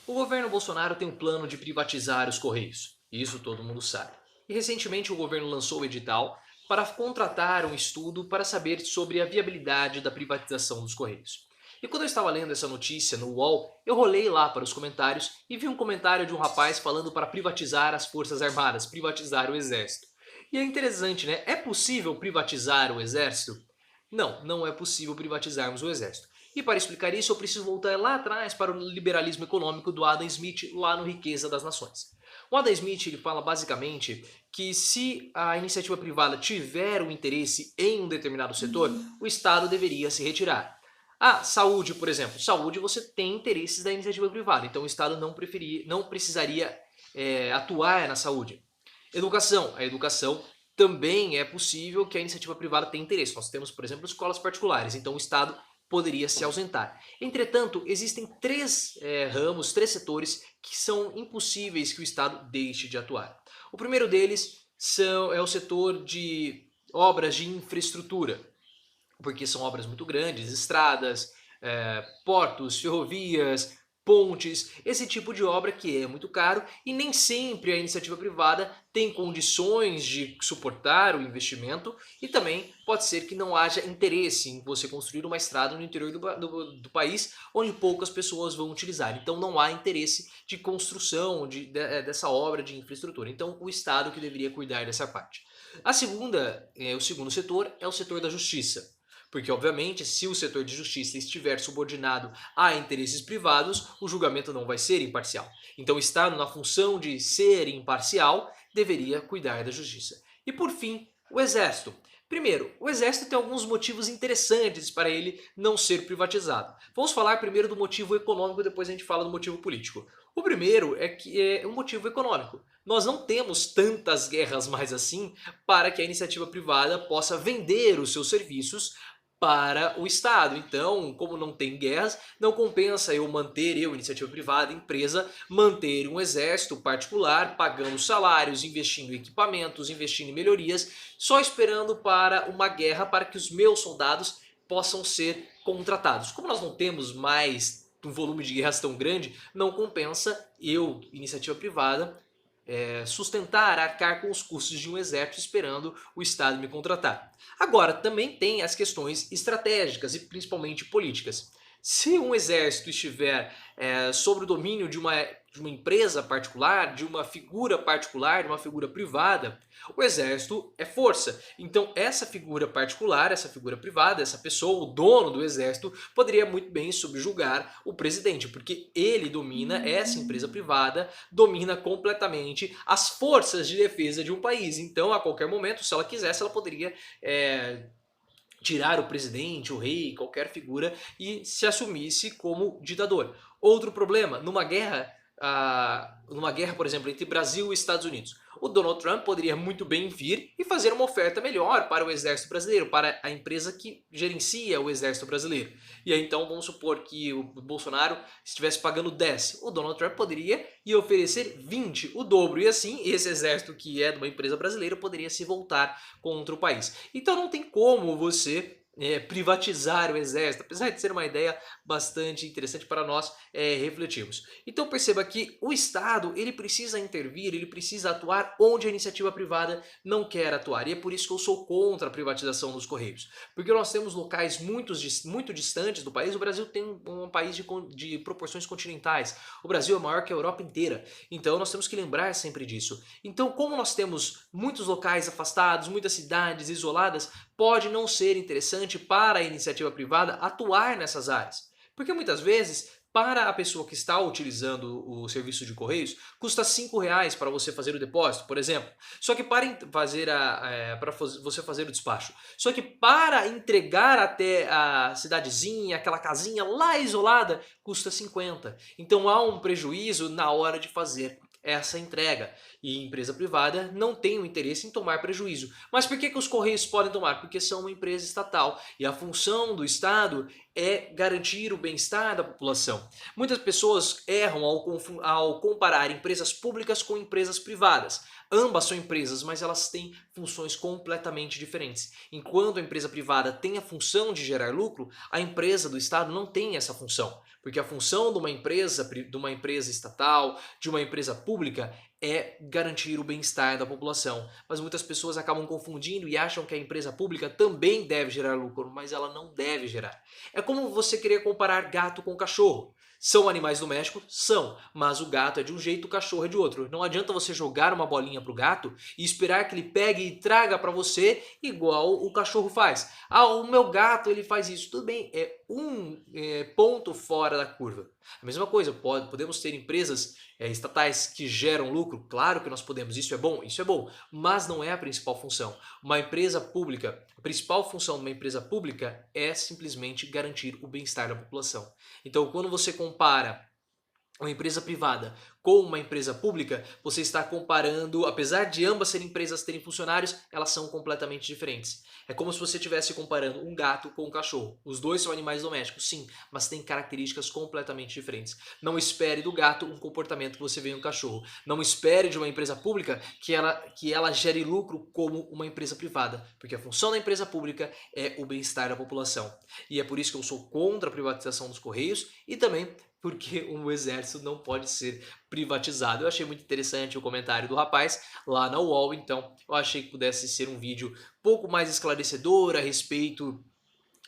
O governo Bolsonaro tem um plano de privatizar os Correios, isso todo mundo sabe. E recentemente o governo lançou o edital para contratar um estudo para saber sobre a viabilidade da privatização dos Correios. E quando eu estava lendo essa notícia no UOL, eu rolei lá para os comentários e vi um comentário de um rapaz falando para privatizar as Forças Armadas, privatizar o Exército. E é interessante, né? É possível privatizar o Exército? Não, não é possível privatizarmos o Exército. E para explicar isso, eu preciso voltar lá atrás para o liberalismo econômico do Adam Smith, lá no Riqueza das Nações. O Adam Smith ele fala basicamente que se a iniciativa privada tiver um interesse em um determinado setor, o Estado deveria se retirar. A saúde, por exemplo. Saúde você tem interesses da iniciativa privada, então o Estado não precisaria atuar na saúde. Educação. A educação também é possível que a iniciativa privada tenha interesse. Nós temos, por exemplo, escolas particulares, então o Estado poderia se ausentar. Entretanto, existem três ramos, três setores que são impossíveis que o Estado deixe de atuar. O primeiro deles é o setor de obras de infraestrutura, porque são obras muito grandes, estradas, portos, ferrovias, pontes, esse tipo de obra que é muito caro e nem sempre a iniciativa privada tem condições de suportar o investimento e também pode ser que não haja interesse em você construir uma estrada no interior do país onde poucas pessoas vão utilizar. Então não há interesse de construção dessa obra de infraestrutura. Então o Estado que deveria cuidar dessa parte. O segundo setor é o setor da justiça. Porque, obviamente, se o setor de justiça estiver subordinado a interesses privados, o julgamento não vai ser imparcial. Então, estando na função de ser imparcial, deveria cuidar da justiça. E, por fim, o Exército. Primeiro, o Exército tem alguns motivos interessantes para ele não ser privatizado. Vamos falar primeiro do motivo econômico, depois a gente fala do motivo político. O primeiro é que é um motivo econômico. Nós não temos tantas guerras mais assim para que a iniciativa privada possa vender os seus serviços para o Estado. Então, como não tem guerras, não compensa iniciativa privada, empresa, manter um exército particular, pagando salários, investindo em equipamentos, investindo em melhorias, só esperando para uma guerra para que os meus soldados possam ser contratados. Como nós não temos mais um volume de guerras tão grande, não compensa iniciativa privada, sustentar, arcar com os custos de um exército esperando o Estado me contratar. Agora, também tem as questões estratégicas e principalmente políticas. Se um exército estiver sob o domínio de uma empresa particular, de uma figura particular, de uma figura privada, o exército é força. Então essa figura particular, essa figura privada, essa pessoa, o dono do exército, poderia muito bem subjugar o presidente, porque ele domina, essa empresa privada, domina completamente as forças de defesa de um país. Então a qualquer momento, se ela quisesse, ela poderia tirar o presidente, o rei, qualquer figura e se assumisse como ditador. Outro problema, numa guerra, por exemplo, entre Brasil e Estados Unidos, o Donald Trump poderia muito bem vir e fazer uma oferta melhor para o exército brasileiro, para a empresa que gerencia o exército brasileiro. E aí então vamos supor que o Bolsonaro estivesse pagando 10, o Donald Trump poderia ir oferecer 20, o dobro, e assim esse exército que é de uma empresa brasileira poderia se voltar contra o país. Então não tem como você privatizar o exército, apesar de ser uma ideia bastante interessante para nós refletirmos. Então perceba que o Estado ele precisa intervir, ele precisa atuar onde a iniciativa privada não quer atuar. E é por isso que eu sou contra a privatização dos Correios. Porque nós temos locais muito distantes do país. O Brasil tem um país de proporções continentais. O Brasil é maior que a Europa inteira. Então nós temos que lembrar sempre disso. Então como nós temos muitos locais afastados, muitas cidades isoladas, pode não ser interessante para a iniciativa privada atuar nessas áreas. Porque muitas vezes, para a pessoa que está utilizando o serviço de correios, custa R$ 5 para você fazer o depósito, por exemplo. Só que para você fazer o despacho. Só que para entregar até a cidadezinha, aquela casinha lá isolada, custa 50. Então há um prejuízo na hora de fazer essa entrega. E a empresa privada não tem o interesse em tomar prejuízo. Mas por que os Correios podem tomar? Porque são uma empresa estatal. E a função do Estado é garantir o bem-estar da população. Muitas pessoas erram ao comparar empresas públicas com empresas privadas. Ambas são empresas, mas elas têm funções completamente diferentes. Enquanto a empresa privada tem a função de gerar lucro, a empresa do Estado não tem essa função. Porque a função de uma empresa estatal, de uma empresa pública, é garantir o bem-estar da população. Mas muitas pessoas acabam confundindo e acham que a empresa pública também deve gerar lucro, mas ela não deve gerar. É como você querer comparar gato com cachorro. São animais domésticos? São, mas o gato é de um jeito, o cachorro é de outro. Não adianta você jogar uma bolinha pro gato e esperar que ele pegue e traga para você igual o cachorro faz. Ah, o meu gato ele faz isso. Tudo bem, é um ponto fora da curva. A mesma coisa, podemos ter empresas estatais que geram lucro? Claro que nós podemos, isso é bom, mas não é a principal função. Uma empresa pública, a principal função de uma empresa pública é simplesmente garantir o bem-estar da população. Então, quando você compara uma empresa privada com uma empresa pública, você está comparando, apesar de ambas serem empresas terem funcionários, elas são completamente diferentes. É como se você estivesse comparando um gato com um cachorro. Os dois são animais domésticos, sim, mas têm características completamente diferentes. Não espere do gato um comportamento que você vê em um cachorro. Não espere de uma empresa pública que ela gere lucro como uma empresa privada, porque a função da empresa pública é o bem-estar da população. E é por isso que eu sou contra a privatização dos Correios e também porque o exército não pode ser privatizado. Eu achei muito interessante o comentário do rapaz lá na UOL, então eu achei que pudesse ser um vídeo um pouco mais esclarecedor a respeito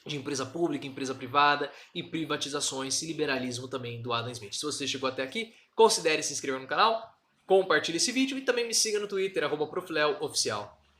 de empresa pública, empresa privada e privatizações e liberalismo também do Adam Smith. Se você chegou até aqui, considere se inscrever no canal, compartilhe esse vídeo e também me siga no Twitter, @profileoficial.